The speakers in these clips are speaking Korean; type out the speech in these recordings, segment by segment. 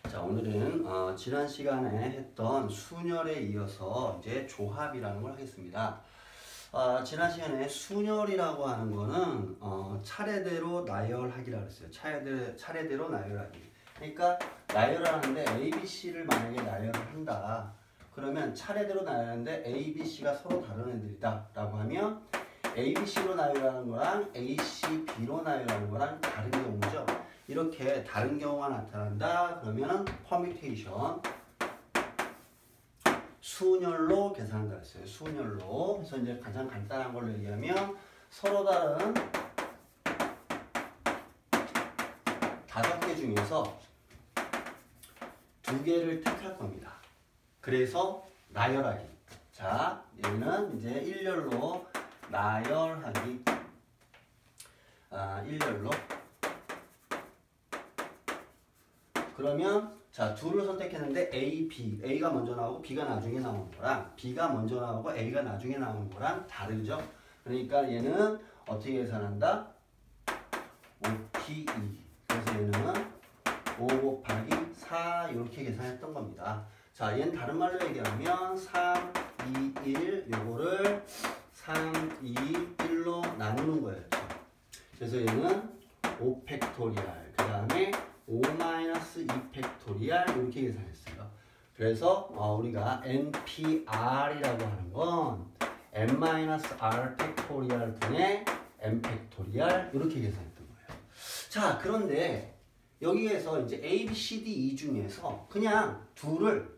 자, 오늘은 지난 시간에 했던 순열에 이어서 이제 조합이라는 걸 하겠습니다. 지난 시간에 순열이라고 하는 거는 차례대로 나열하기라고 했어요. 차례대로 나열하기. 그러니까 나열하는데 A, B, C를 만약에 나열을 한다. 그러면 차례대로 나열하는데 A, B, C가 서로 다른 애들이다 라고 하면 A, B, C로 나열하는 거랑 A, C, B로 나열하는 거랑 다른 경우죠. 이렇게 다른 경우가 나타난다. 그러면 퍼뮤테이션 순열로 계산한다 했어요. 순열로. 그래서 이제 가장 간단한 걸로 얘기하면 서로 다른 5개 중에서 2개를 택할 겁니다. 그래서 나열하기. 자, 얘는 이제 일렬로 나열하기. 일렬로. 그러면 자, 둘을 선택했는데 A, B. A가 먼저 나오고 B가 나중에 나오는 거랑 B가 먼저 나오고 A가 나중에 나오는 거랑 다르죠. 그러니까 얘는 어떻게 계산한다? 5P2. 그래서 얘는 5 곱하기 4 이렇게 계산했던 겁니다. 자, 얘는 다른 말로 얘기하면 3, 2, 1 요거를 3, 2, 1로 나누는 거였죠. 그래서 얘는 5 팩토리얼 그 다음에 5 마이너스 2 팩토리얼 이렇게 계산했어요. 그래서 우리가 NPR이라고 하는 건 N 마이너스 R 팩토리얼 분의 N 팩토리얼 이렇게 계산했던 거예요. 자, 그런데 여기에서 이제 A, B, C, D, E 중에서 그냥 둘을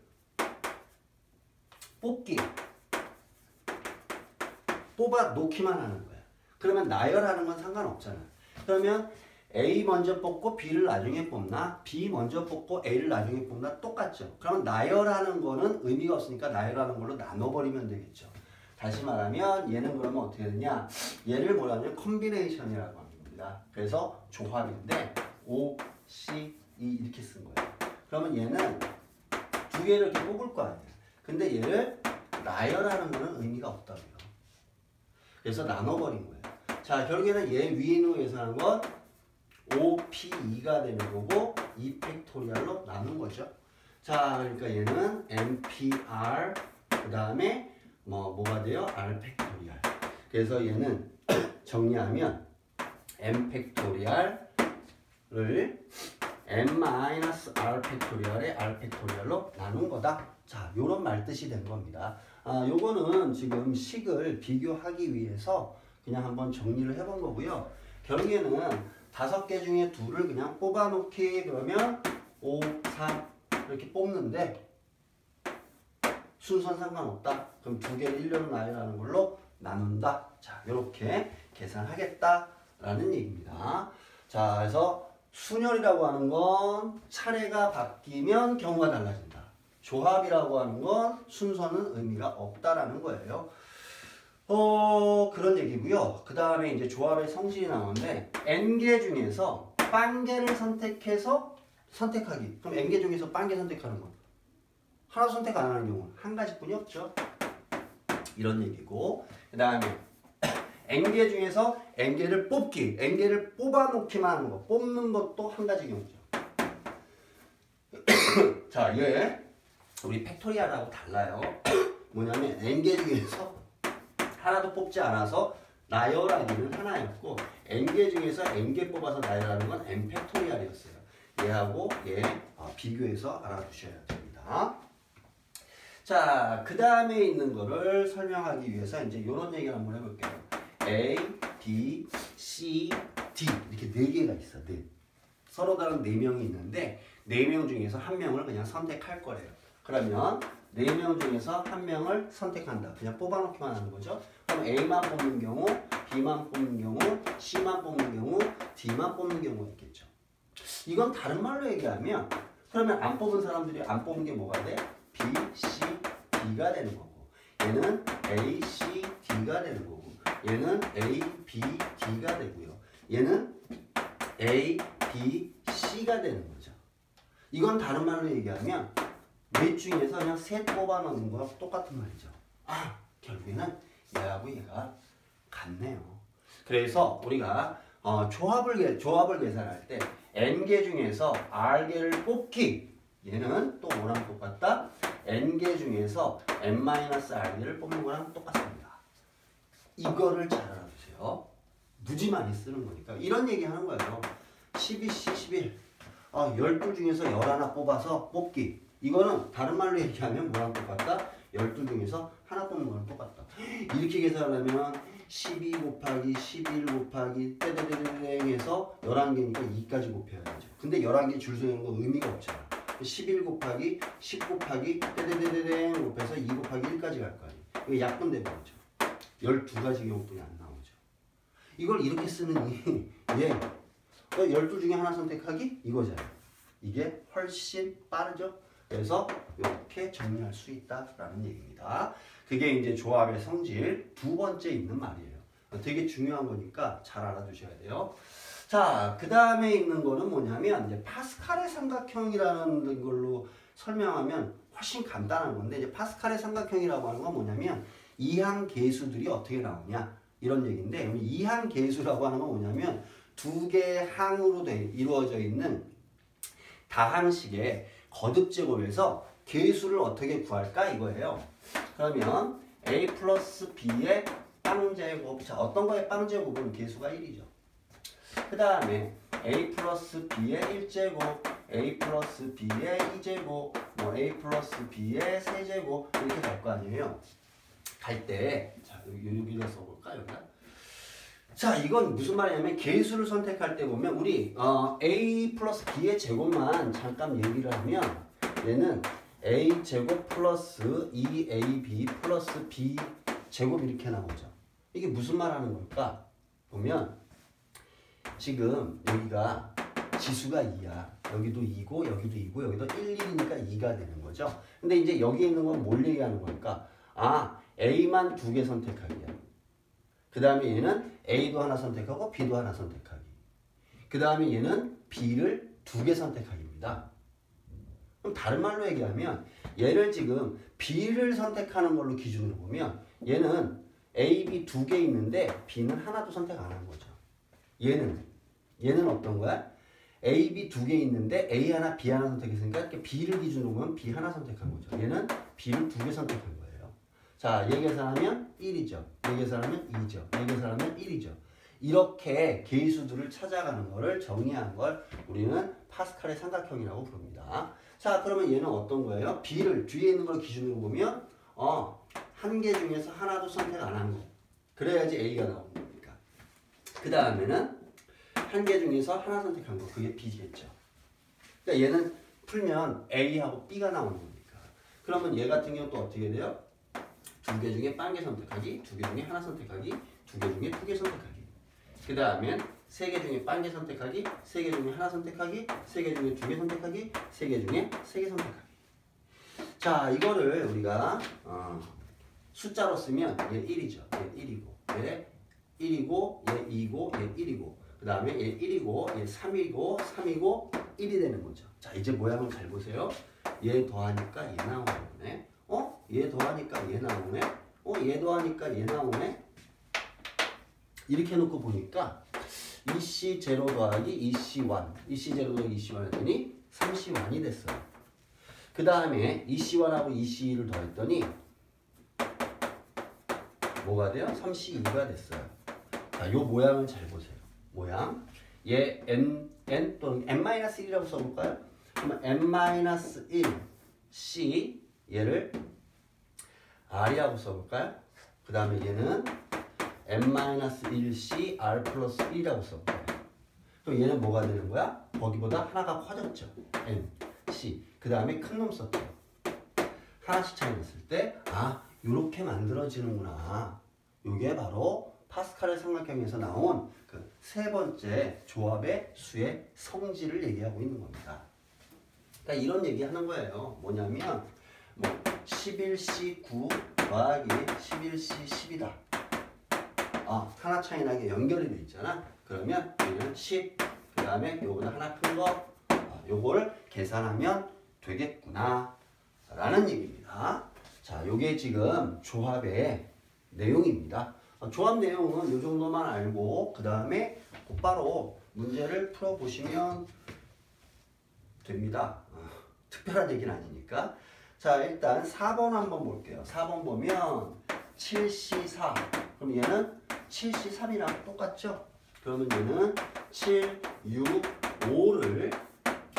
뽑아 놓기만 하는 거야. 그러면 나열하는 건 상관없잖아. 그러면 A 먼저 뽑고 B를 나중에 뽑나? B 먼저 뽑고 A를 나중에 뽑나? 똑같죠. 그러면 나열하는 거는 의미가 없으니까 나열하는 걸로 나눠버리면 되겠죠. 다시 말하면 얘는 그러면 어떻게 되냐? 얘를 뭐라 하냐면 콤비네이션이라고 합니다. 그래서 조합인데 O, C, E 이렇게 쓴 거예요. 그러면 얘는 2개를 이렇게 뽑을 거 아니에요. 근데 얘를 나열하는 거는 의미가 없다고요. 그래서 나눠버린 거예요. 자, 결국에는 얘 위에 있는 거 계산한 건 OP2가 되는 거고 2 팩토리얼로 나눈 거죠. 자, 그러니까 얘는 NPR 그 다음에 뭐가 돼요? R 팩토리얼. 그래서 얘는 정리하면 N 팩토리얼을 N-R 팩토리얼의 R 팩토리얼로 나눈 거다. 자, 요런 말뜻이 된 겁니다. 요거는 지금 식을 비교하기 위해서 그냥 한번 정리를 해본 거고요. 결국에는 5개 중에 2를 그냥 뽑아놓기 그러면 5, 3 이렇게 뽑는데 순서는 상관없다. 그럼 2개를 일렬로 나열하는 걸로 나눈다. 자, 이렇게 계산하겠다라는 얘기입니다. 자, 그래서 순열이라고 하는 건 차례가 바뀌면 경우가 달라진다. 조합이라고 하는 건 순서는 의미가 없다라는 거예요. 그런 얘기고요. 그 다음에 이제 조합의 성질이 나오는데 N개 중에서 빵개를 선택해서 선택하기. 그럼 N개 중에서 빵개 선택하는 건 하나 선택 안 하는 경우는 한 가지뿐이 없죠. 이런 얘기고 그 다음에 N개 중에서 N개를 뽑기. N개를 뽑아놓기만 하는 거. 뽑는 것도 한 가지 경우죠. 자, 얘 우리 팩토리얼하고 달라요. 뭐냐면 N개 중에서 하나도 뽑지 않아서 나열하기는 하나였고 N개 중에서 N개 뽑아서 나열하는 건 N 팩토리얼이었어요. 얘하고 얘 비교해서 알아두셔야 됩니다. 자, 그 다음에 있는 거를 설명하기 위해서 이제 이런 얘기를 한번 해볼게요. A, B, C, D 이렇게 4개가 있어. 서로 다른 4명이 있는데 4명 중에서 1명을 그냥 선택할 거래요. 그러면 4명 중에서 1명을 선택한다. 그냥 뽑아놓기만 하는 거죠. 그럼 A만 뽑는 경우, B만 뽑는 경우, C만 뽑는 경우, D만 뽑는 경우가 있겠죠. 이건 다른 말로 얘기하면 그러면 안 뽑은 사람들이 안 뽑은 게 뭐가 돼? B, C, D가 되는 거고 얘는 A, C, D가 되는 거고 얘는 A, B, D가 되고요. 얘는 A, B, C가 되는 거죠. 이건 다른 말로 얘기하면 넷 중에서 그냥 셋 뽑아놓는 거랑 똑같은 말이죠. 결국에는 얘하고 얘가 같네요. 그래서 우리가 조합을 계산할 때 N개 중에서 R개를 뽑기 얘는 또 뭐랑 똑같다? n개 중에서 n-r개를 뽑는 거랑 똑같습니다. 이거를 잘 알아두세요. 무지 많이 쓰는 거니까. 이런 얘기 하는 거예요. 12C, 11. 12 중에서 11 뽑아서 뽑기. 이거는 다른 말로 얘기하면 뭐랑 똑같다? 12 중에서 하나 뽑는 거랑 똑같다. 이렇게 계산하면 12 곱하기 11 곱하기 떼떼떼떼 해서 11개니까 2까지 곱해야 되죠. 근데 11개 줄 서는 거 의미가 없잖아. 11 곱하기 10 곱하기 떼떼떼떼 곱해서 2 곱하기 1까지 갈 거 아니에요. 이거 약분돼 버리죠. 12가지 경우뿐이 안 나오죠. 이걸 이렇게 쓰느니 얘 12 중에 하나 선택하기 이거잖아요. 이게 훨씬 빠르죠. 그래서 이렇게 정리할 수 있다라는 얘기입니다. 그게 이제 조합의 성질 두 번째 있는 말이에요. 되게 중요한 거니까 잘 알아두셔야 돼요. 자, 그 다음에 있는 거는 뭐냐면 이제 파스칼의 삼각형이라는 걸로 설명하면 훨씬 간단한 건데 이제 파스칼의 삼각형이라고 하는 건 뭐냐면 이항 계수들이 어떻게 나오냐 이런 얘기인데 이항 계수라고 하는 건 뭐냐면 두 개의 항으로 이루어져 있는 다항식의 거듭제곱에서 계수를 어떻게 구할까 이거예요. 그러면 a 플러스 b의 빵제곱. 자, 어떤 거의 빵제곱은 계수가 1이죠. 그 다음에 a 플러스 b의 1제곱, a 플러스 b의 2제곱, 뭐 a 플러스 b의 3제곱 이렇게 갈 거 아니에요. 갈 때, 자, 여기다 써볼까, 여기다? 자, 이건 무슨 말이냐면 계수를 선택할 때 보면 우리 a 플러스 b의 제곱만 잠깐 얘기를 하면 얘는 a 제곱 플러스 2ab 플러스 b 제곱 이렇게 나오죠. 이게 무슨 말 하는 걸까? 보면 지금 여기가 지수가 2야. 여기도 2고 여기도 2고 여기도 1, 1이니까 2가 되는 거죠. 근데 이제 여기 있는 건 뭘 얘기하는 걸까? A만 2개 선택하기야. 그 다음에 얘는 A도 하나 선택하고 B도 하나 선택하기. 그 다음에 얘는 B를 2개 선택하기입니다. 그럼 다른 말로 얘기하면 얘를 지금 B를 선택하는 걸로 기준으로 보면 얘는 A, B 2개 있는데 B는 하나도 선택 안 한 거죠. 얘는 어떤 거야? A, B 2개 있는데 A 하나, B 하나 선택했으니까 이렇게 B를 기준으로 보면 B 하나 선택한 거죠. 얘는 B를 2개 선택한 거예요. 자, 얘 계산하면 1이죠. 얘 계산하면 2죠. 얘 계산하면 1이죠. 이렇게 계수들을 찾아가는 거를 정의한 걸 우리는 파스칼의 삼각형이라고 부릅니다. 자, 그러면 얘는 어떤 거예요? B를 뒤에 있는 걸 기준으로 보면 한 개 중에서 하나도 선택 안 한 거. 그래야지 A가 나오는 거니까. 그 다음에는 한 개 중에서 하나 선택한 거. 그게 B겠죠. 그러니까 얘는 풀면 A하고 B가 나오는 거니까. 그러면 얘 같은 경우는 또 어떻게 돼요? 2개 중에 빵개 선택하기, 2개 중에 하나 선택하기, 2개 중에 2개 선택하기. 그 다음엔 3개 중에 빵개 선택하기, 3개 중에 하나 선택하기, 3개 중에 2개 선택하기, 3개 중에 3개 선택하기. 자, 이거를 우리가 숫자로 쓰면 얘 1이죠. 얘 1이고, 얘 1이고, 얘 2고, 얘 1이고, 그 다음에 얘 1이고, 얘 3이고, 3이고, 1이 되는 거죠. 자, 이제 모양을 잘 보세요. 얘 더하니까 얘 나오네. 얘 더하니까 얘 나오네. 얘 더하니까 얘 나오네. 이렇게 놓고 보니까 2C0 더하기 2C1, 2C0 더하기 2C1 했더니 3C1이 됐어요. 그 다음에 2C1하고 2C2를 더했더니 뭐가 돼요? 3C2가 됐어요. 자, 요 모양을 잘 보세요. 모양. 얘 n 또는 n-1이라고 써볼까요? 그러면 n-1 c 얘를 r이라고 써볼까요? 그 다음에 얘는 n-1c r 플러스 1이라고 써볼까요? 그럼 얘는 뭐가 되는 거야? 거기보다 하나가 커졌죠. n, c. 그 다음에 큰 놈 썼죠. 하나씩 차이 났을 때 요렇게 만들어지는구나. 요게 바로 파스칼의 삼각형에서 나온 그 세 번째 조합의 수의 성질을 얘기하고 있는 겁니다. 그러니까 이런 얘기 하는 거예요. 뭐냐면 11C9 더하기 11C 10이다. 하나 차이 나게 연결이 돼 있잖아. 그러면 얘는 10, 그 다음에 요거보다 하나 큰 거, 요걸 계산하면 되겠구나 라는 얘기입니다. 자, 요게 지금 조합의 내용입니다. 조합 내용은 요 정도만 알고 그 다음에 곧바로 문제를 풀어보시면 됩니다. 특별한 얘기는 아니니까. 자, 일단 4번 한번 볼게요. 4번 보면 7C4. 그럼 얘는 7C3이랑 똑같죠? 그러면 얘는 7, 6, 5를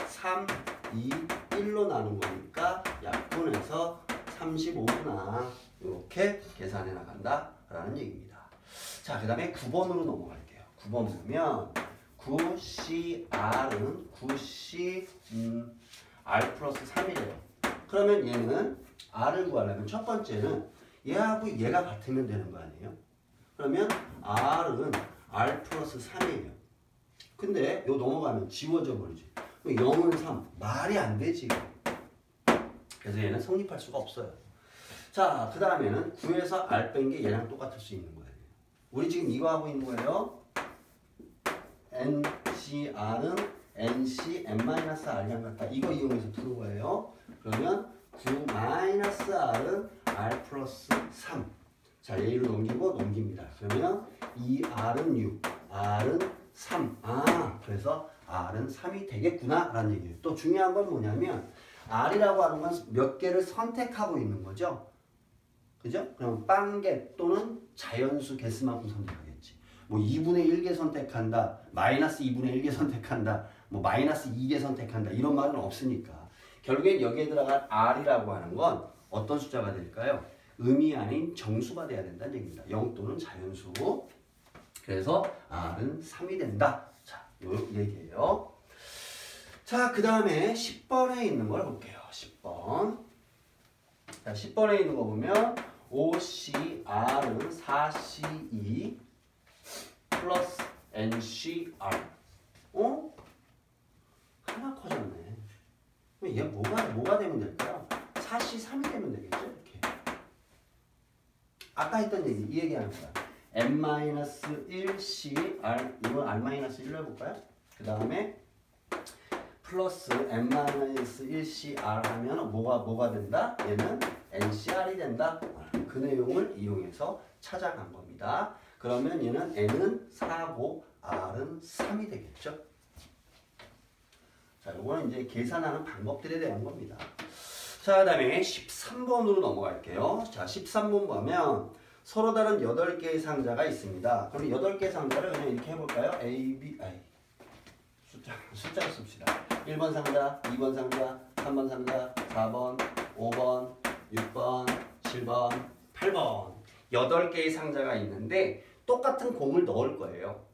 3, 2, 1로 나눈 거니까 약분해서 35구나. 이렇게 계산해 나간다라는 얘기입니다. 자, 그 다음에 9번으로 넘어갈게요. 9번 보면 9CR은 9C R 플러스 3이래요. 그러면 얘는 R을 구하려면 첫 번째는 얘하고 얘가 같으면 되는 거 아니에요? 그러면 R은 R 플러스 3이에요. 근데 요 넘어가면 지워져 버리지. 0은 3. 말이 안 되지. 그래서 얘는 성립할 수가 없어요. 자, 그 다음에는 9에서 R 뺀 게 얘랑 똑같을 수 있는 거예요. 우리 지금 이거 하고 있는 거예요. NCR은 NC N-R이랑 같다. 이거 이용해서 푸는 거예요. 그러면 9-R은 R 플러스 3. 자, 얘를 넘기고 넘깁니다. 그러면 2R은 6, R은 3. 아, 그래서 R은 3이 되겠구나 라는 얘기예요. 또 중요한 건 뭐냐면 R이라고 하는 건 몇 개를 선택하고 있는 거죠. 그죠? 그럼 빵개 또는 자연수 개수만큼 선택하겠지. 뭐 2분의 1개 선택한다, 마이너스 2분의 1개 선택한다, 뭐 마이너스 2개 선택한다 이런 말은 없으니까 결국엔 여기에 들어간 R이라고 하는 건 어떤 숫자가 될까요? 의미 아닌 정수가 돼야 된다는 얘기입니다. 0 또는 자연수. 그래서 R은 3이 된다. 자, 요 얘기예요. 자, 그 다음에 10번에 있는 걸 볼게요. 10번. 자, 10번에 있는 거 보면 OCR은 4C2 플러스 NCR. 어? 하나 커졌네. 얘 뭐가 되면 될까요? 4C3이 되면 되겠죠? 이렇게. 아까 했던 얘기, 이 얘기 하는 거야. N-1CR, 이건 R-1로 해볼까요? 그 다음에 플러스 N-1CR 하면 뭐가 된다? 얘는 NCR이 된다. 그 내용을 이용해서 찾아간 겁니다. 그러면 얘는 N은 4고 R은 3이 되겠죠? 자, 이거는 이제 계산하는 방법들에 대한 겁니다. 자, 그 다음에 13번으로 넘어갈게요. 자, 13번 보면 서로 다른 8개의 상자가 있습니다. 그럼 8개의 상자를 그냥 이렇게 해볼까요? A, B, I. 숫자를 씁시다. 1번 상자, 2번 상자, 3번 상자, 4번, 5번, 6번, 7번, 8번. 8개의 상자가 있는데 똑같은 공을 넣을 거예요.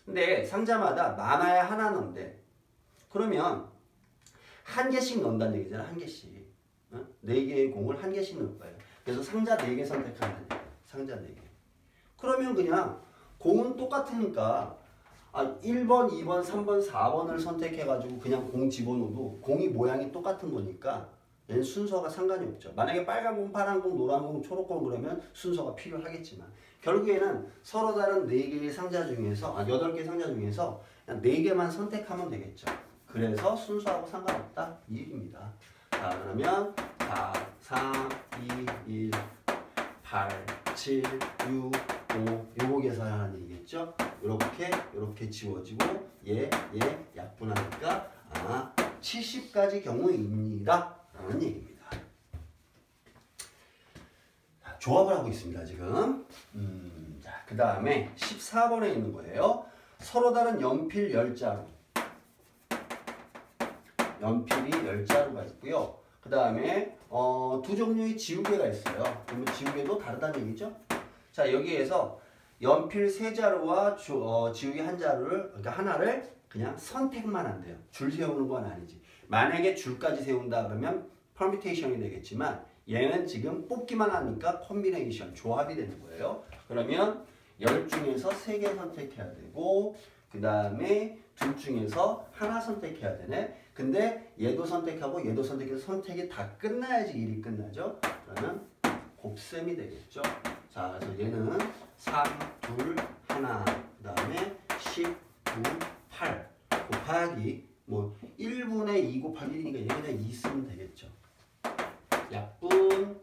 근데 상자마다 많아야 하나 넣는데 그러면 한 개씩 넣는다는 얘기잖아. 한 개씩. 4개의 공을 한 개씩 넣을 거예요. 그래서 상자 4개 선택한다는 얘기예요. 상자 4개. 그러면 그냥 공은 똑같으니까 1번, 2번, 3번, 4번을 선택해가지고 그냥 공 집어넣어도 공이 모양이 똑같은 거니까 얘는 순서가 상관이 없죠. 만약에 빨간 공, 파란 공, 노란 공, 초록 공 그러면 순서가 필요하겠지만 결국에는 서로 다른 4개의 상자 중에서 8개 상자 중에서 그냥 4개만 선택하면 되겠죠. 그래서 순서하고 상관없다 이 얘기입니다. 자, 그러면 4, 3, 2, 1, 8, 7, 6, 5 요거 계산하는 얘기겠죠. 이렇게 지워지고 얘 약분하니까 70가지 경우입니다 라는 얘기입니다. 자, 조합을 하고 있습니다 지금. 자, 그 다음에 14번에 있는 거예요. 서로 다른 연필 10자루. 연필이 10자루가 있고요. 그 다음에 두 종류의 지우개가 있어요. 그러면 지우개도 다르다는 얘기죠. 자, 여기에서 연필 3자루와 지우개 1자루를 그러니까 하나를 그냥 선택만 한대요. 줄 세우는 건 아니지. 만약에 줄까지 세운다 그러면 퍼뮤테이션이 되겠지만 얘는 지금 뽑기만 하니까 콤비네이션, 조합이 되는 거예요. 그러면 10 중에서 3개 선택해야 되고 그 다음에 둘 중에서 하나 선택해야 되네. 근데 얘도 선택하고 얘도 선택해서 선택이 다 끝나야지 일이 끝나죠. 그러면 곱셈이 되겠죠. 자, 그래서 얘는 3, 2, 1, 그 다음에 10, 9, 8 곱하기 뭐 1분의 2 곱하기 1이니까 얘 그냥 2 쓰면 되겠죠. 약분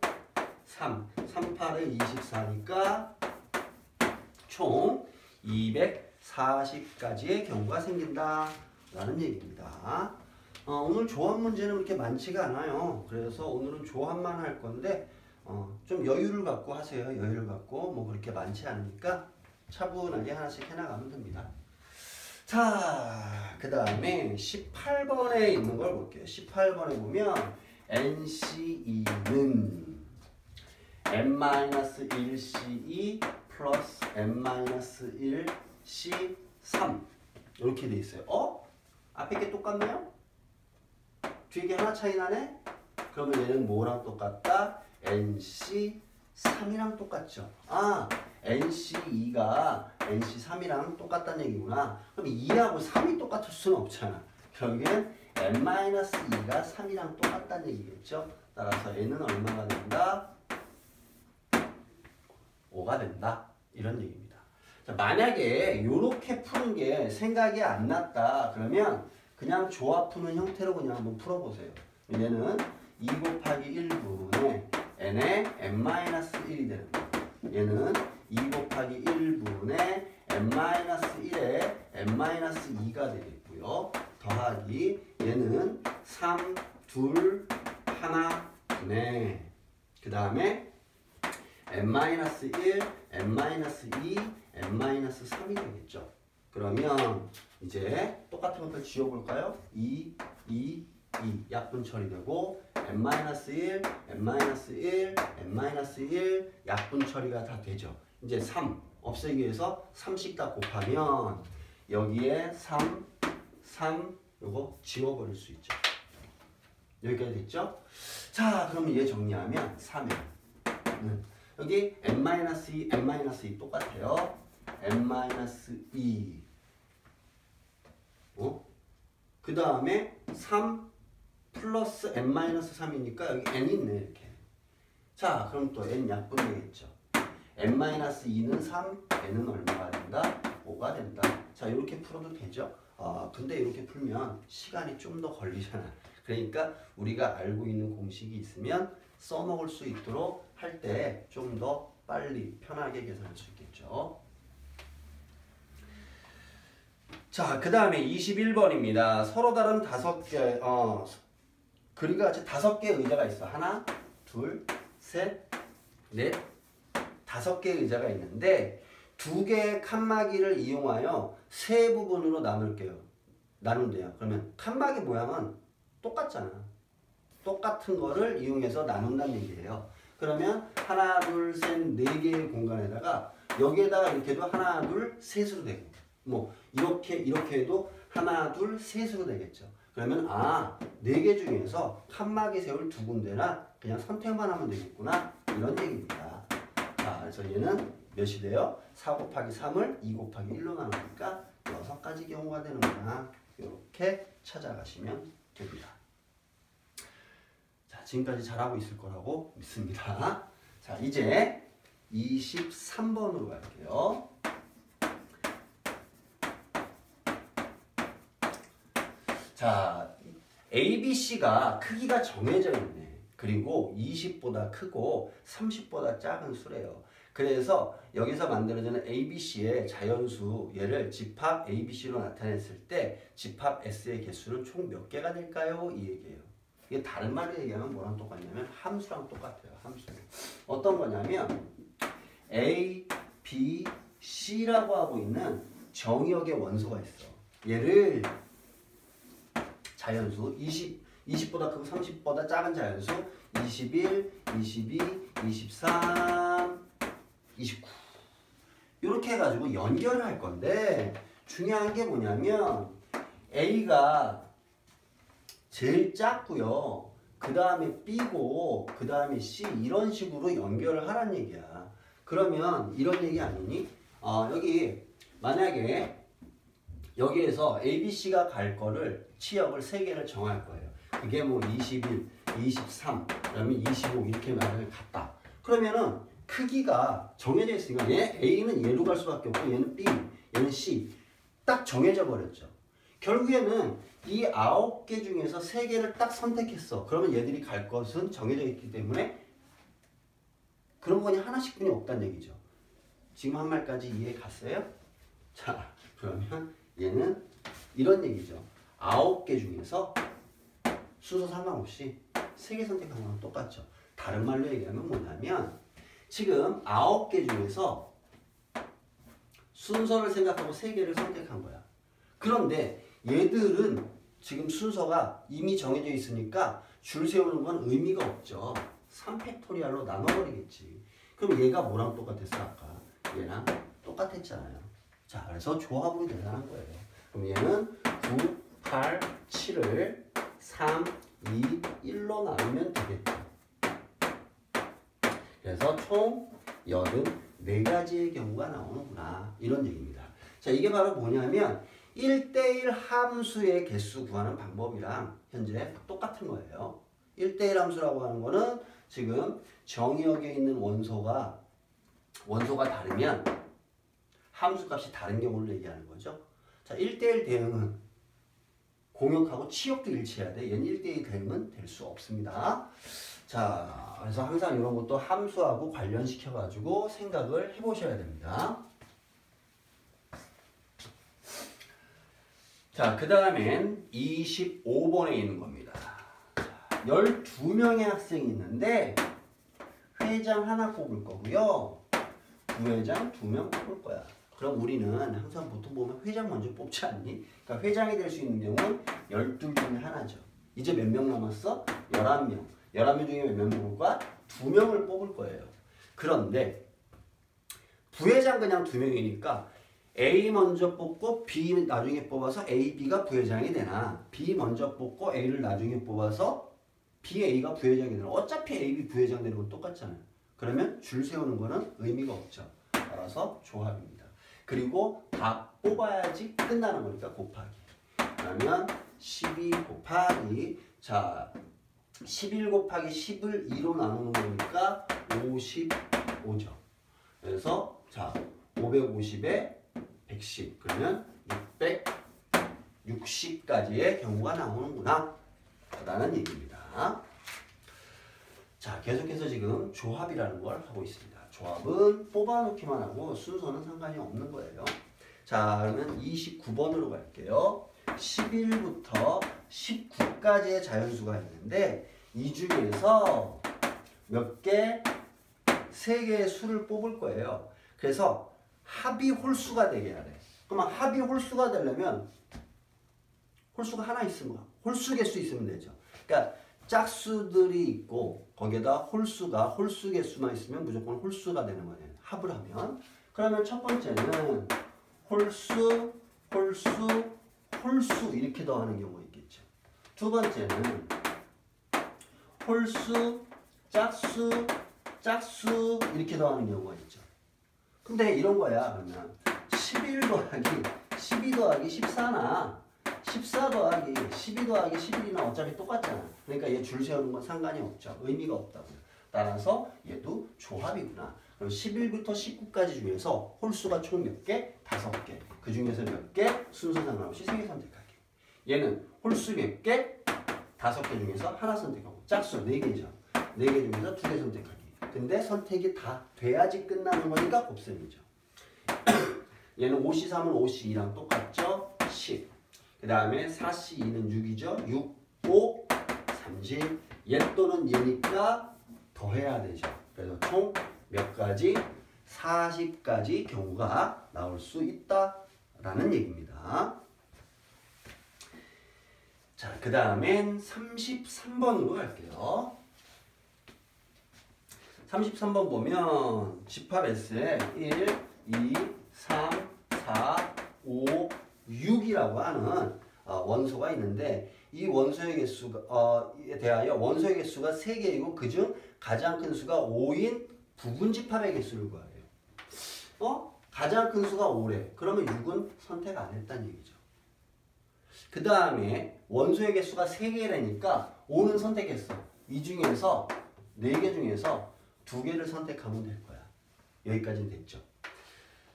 3, 3, 8에 24니까 총 240가지의 경우가 생긴다 라는 얘기입니다. 오늘 조합 문제는 그렇게 많지가 않아요. 그래서 오늘은 조합만 할 건데 좀 여유를 갖고 하세요. 여유를 갖고 뭐 그렇게 많지 않으니까 차분하게 하나씩 해나가면 됩니다. 자, 그 다음에 18번에 있는 걸 볼게요. 18번에 보면 NC2는 n-1C2 플러스 n-1C3 이렇게 돼 있어요. 앞에 게 똑같네요? 뒤에 게 하나 차이 나네? 그러면 얘는 뭐랑 똑같다? NC3이랑 똑같죠. NC2가 NC3이랑 똑같다는 얘기구나. 그럼 2하고 3이 똑같을 수는 없잖아. 결국엔 n-2가 3이랑 똑같다는 얘기겠죠. 따라서 얘는 얼마가 된다? 5가 된다. 이런 얘기입니다. 자, 만약에 이렇게 푸는 게 생각이 안 났다. 그러면 그냥 조합 푸는 형태로 그냥 한번 풀어보세요. 얘는 2 곱하기 1분의 n의 n-1이 되는 거예요. 얘는 2 곱하기 1분의 n-1에 n-2가 되겠고요. 더하기 얘는 3, 2, 1, 네. 그 다음에 n-1, n-2, n-3이 되겠죠. 그러면 이제 똑같은 것들 지워볼까요? 2, 2, 2 약분 처리되고 n-1, n-1, n-1 약분 처리가 다 되죠. 이제 3 없애기 위해서 3씩 다 곱하면 여기에 3, 3 요거 지워버릴 수 있죠. 여기까지 됐죠? 자, 그러면 얘 정리하면 3에 여기 n-2, n-2 똑같아요. n-2 그 다음에 3 플러스 n-3이니까 여기 n이 있네 이렇게. 자, 그럼 또 n 약분 되겠죠. n-2는 3, n은 얼마가 된다? 5가 된다. 자, 이렇게 풀어도 되죠? 근데 이렇게 풀면 시간이 좀 더 걸리잖아. 그러니까 우리가 알고 있는 공식이 있으면 써먹을 수 있도록 할 때 좀 더 빨리 편하게 계산할 수 있겠죠. 자, 그 다음에 21번입니다. 서로 다른 5개, 그리가 5개의 의자가 있어. 하나, 둘, 셋, 넷, 5개의 의자가 있는데 2개의 칸막이를 이용하여 세 부분으로 나눈대요. 그러면 칸막이 모양은 똑같잖아. 똑같은 거를 이용해서 나눈다는 얘기예요. 그러면 하나, 둘, 셋, 4개의 공간에다가 여기에다가 이렇게 해도 하나, 둘, 셋으로 되고 뭐 이렇게 해도 하나, 둘, 셋으로 되겠죠. 그러면 4개 중에서 칸막이 세울 2군데나 그냥 선택만 하면 되겠구나 이런 얘기입니다. 자, 그래서 얘는 몇이 돼요? 4 곱하기 3을 2 곱하기 1로 나누니까 6가지 경우가 되는구나. 이렇게 찾아가시면 됩니다. 자, 지금까지 잘하고 있을 거라고 믿습니다. 자, 이제 23번으로 갈게요. 자, ABC가 크기가 정해져 있네. 그리고 20보다 크고 30보다 작은 수래요. 그래서 여기서 만들어지는 ABC의 자연수 얘를 집합 ABC로 나타냈을 때 집합 S의 개수는 총 몇 개가 될까요? 이 얘기예요. 이게 다른 말로 얘기하면 뭐랑 똑같냐면 함수랑 똑같아요. 함수. 어떤 거냐면 A, B, C라고 하고 있는 정의역의 원소가 있어. 얘를 자연수 20보다 크고 30보다 작은 자연수 21, 22, 23, 29 이렇게 해가지고 연결을 할 건데 중요한 게 뭐냐면 A가 제일 작고요. 그 다음에 B고 그 다음에 C 이런 식으로 연결을 하란 얘기야. 그러면 이런 얘기 아니니? 여기 만약에 여기에서 ABC가 갈 거를 치역을 3개를 정할 거예요. 그게 뭐 21, 23, 그다음에 25 이렇게 말을 갔다. 그러면은 크기가 정해져 있으니까 얘 A는 얘로 갈 수밖에 없고 얘는 B, 얘는 C 딱 정해져 버렸죠. 결국에는 이 9개 중에서 3개를 딱 선택했어. 그러면 얘들이 갈 것은 정해져 있기 때문에 그런 거니 하나씩뿐이 없다는 얘기죠. 지금 한 말까지 이해 갔어요? 자, 그러면 얘는 이런 얘기죠. 9개 중에서 순서 상관없이 3개 선택한 거랑 똑같죠. 다른 말로 얘기하면 뭐냐면 지금 9개 중에서 순서를 생각하고 3개를 선택한 거야. 그런데 얘들은 지금 순서가 이미 정해져 있으니까 줄 세우는 건 의미가 없죠. 3팩토리얼로 나눠버리겠지. 그럼 얘가 뭐랑 똑같았어 아까? 얘랑 똑같았잖아요. 자, 그래서 조합으로 계산한 거예요. 그럼 얘는 9, 8, 7을 3, 2, 1로 나누면 되겠죠. 그래서 총 84가지의 경우가 나오는구나. 이런 얘기입니다. 자, 이게 바로 뭐냐면 1대1 함수의 개수 구하는 방법이랑 현재 똑같은 거예요. 1대1 함수라고 하는 거는 지금 정의역에 있는 원소가 다르면 함수 값이 다른 경우를 얘기하는 거죠. 자, 1대1 대응은 공역하고 치역도 일치해야 돼. 얘는 1대1 대응은 될 수 없습니다. 자, 그래서 항상 이런 것도 함수하고 관련시켜가지고 생각을 해보셔야 됩니다. 자, 그 다음엔 25번에 있는 겁니다. 12명의 학생이 있는데 회장 하나 뽑을 거고요. 부회장 2명 뽑을 거야. 그럼 우리는 항상 보통 보면 회장 먼저 뽑지 않니? 그러니까 회장이 될 수 있는 경우는 12 중에 하나죠. 이제 몇 명 남았어? 11명. 11명 중에 몇 명 뽑을 거야? 2명을 뽑을 거예요. 그런데 부회장 그냥 2명이니까 A 먼저 뽑고 B 나중에 뽑아서 A, B가 부회장이 되나? B 먼저 뽑고 A를 나중에 뽑아서 B, A가 부회장이 되나? 어차피 A, B 부회장 되는 건 똑같잖아요. 그러면 줄 세우는 거는 의미가 없죠. 따라서 조합입니다. 그리고 다 뽑아야지 끝나는 거니까 곱하기. 그러면 12 곱하기, 자 11 곱하기 10을 2로 나누는 거니까 55죠. 그래서 자 550에 110 그러면 660까지의 경우가 나오는구나 라는 얘기입니다. 자, 계속해서 지금 조합이라는 걸 하고 있습니다. 조합은 뽑아놓기만 하고 순서는 상관이 없는 거예요. 자, 그러면 29번으로 갈게요. 11부터 19까지의 자연수가 있는데 이 중에서 몇 개? 3개의 수를 뽑을 거예요. 그래서 합이 홀수가 되게 해야 돼. 그러면 합이 홀수가 되려면 홀수가 하나 있으면 홀수 개수 있으면 되죠. 그러니까 짝수들이 있고 거기에다 홀수 개수만 있으면 무조건 홀수가 되는 거예요. 합을 하면. 그러면 첫 번째는 홀수 이렇게 더하는 경우가 있겠죠. 두 번째는 홀수, 짝수 이렇게 더하는 경우가 있죠. 근데 이런 거야. 그러면 11 더하기 12 더하기 14나 14 더하기 12 더하기 11이나 어차피 똑같잖아. 그러니까 얘 줄 세우는 건 상관이 없죠. 의미가 없다고요. 따라서 얘도 조합이구나. 그럼 11부터 19까지 중에서 홀수가 총 몇 개? 5개. 그 중에서 몇 개? 순서 상관없이 3개 선택하기. 얘는 홀수 몇 개? 5개 중에서 하나 선택하고. 짝수 4개죠. 4개 중에서 2개 선택하기. 근데 선택이 다 돼야지 끝나는 거니까 곱셈이죠. 얘는 5C3은 5C2랑 똑같죠? 10. 그 다음에 4C2는 6이죠? 6, 5, 30. 얘 또는 얘니까 더해야 되죠. 그래서 총 몇 가지? 40가지 경우가 나올 수 있다라는 얘기입니다. 자, 그 다음엔 33번으로 갈게요. 33번 보면 집합 S에 1, 2, 3, 4, 5, 6이라고 하는 원소가 있는데 이 원소의 개수에 대하여 원소의 개수가 3개이고 그중 가장 큰 수가 5인 부분 집합의 개수를 구하래요. 가장 큰 수가 5래. 그러면 6은 선택 안 했다는 얘기죠. 그 다음에 원소의 개수가 3개라니까 5는 선택했어. 이 중에서 4개 중에서 2개를 선택하면 될 거야. 여기까지는 됐죠.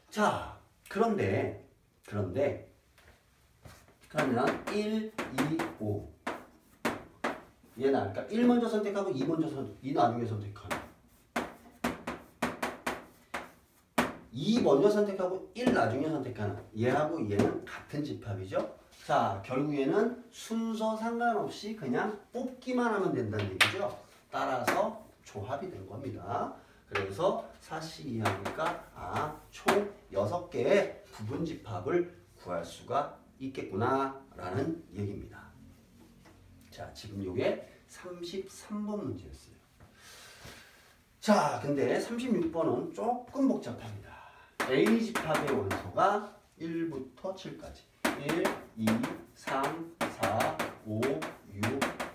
자, 그러면 1, 2, 5 얘 나을까? 1 먼저 선택하고 2 나중에 선택하는 2 먼저 선택하고 1 나중에 선택하는 얘하고 얘는 같은 집합이죠. 자, 결국에는 순서 상관없이 그냥 뽑기만 하면 된다는 얘기죠. 따라서 조합이 된 겁니다. 그래서 4C 이하니까 총 6개의 부분집합을 구할 수가 있겠구나 라는 얘기입니다. 자, 지금 요게 33번 문제였어요. 자, 근데 36번은 조금 복잡합니다. A집합의 원소가 1부터 7까지 1, 2, 3, 4, 5, 6,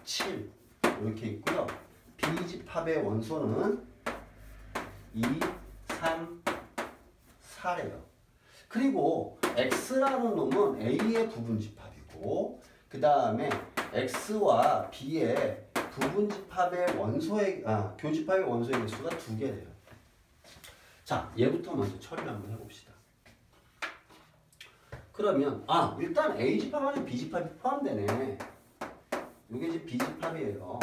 7 이렇게 있고요. B집합의 원소는 2, 3, 4래요. 그리고 X라는 놈은 A의 부분집합이고 그 다음에 X와 B의 부분집합의 원소의 교집합의 원소의 개수가 2개래요. 자, 얘부터 먼저 처리를 한번 해봅시다. 그러면 일단 A집합 안에 B집합이 포함되네. 이게 이제 B집합이에요.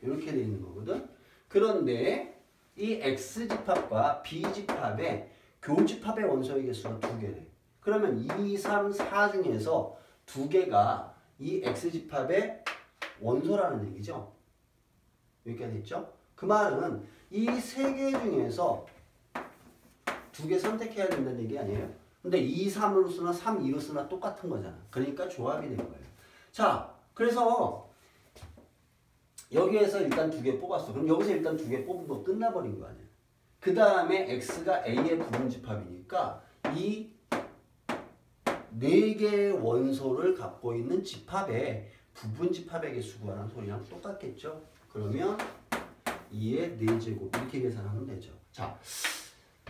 이렇게 돼 있는 거거든. 그런데 이 X집합과 B집합의 교집합의 원소의 개수가 2개래. 그러면 2, 3, 4 중에서 2개가 이 X집합의 원소라는 얘기죠. 여기까지 됐죠? 그 말은 이 3개 중에서 2개 선택해야 된다는 얘기 아니에요? 근데 2, 3으로 쓰나 3, 2로 쓰나 똑같은 거잖아. 그러니까 조합이 된 거예요. 자, 그래서 여기에서 일단 2개 뽑았어. 그럼 여기서 일단 2개 뽑은 거 끝나버린 거 아니야. 그 다음에 X가 A의 부분집합이니까 이 4개의 원소를 갖고 있는 집합의 부분집합의 개수 구하라는 소리랑 똑같겠죠. 그러면 2의 4제곱 이렇게 계산하면 되죠. 자,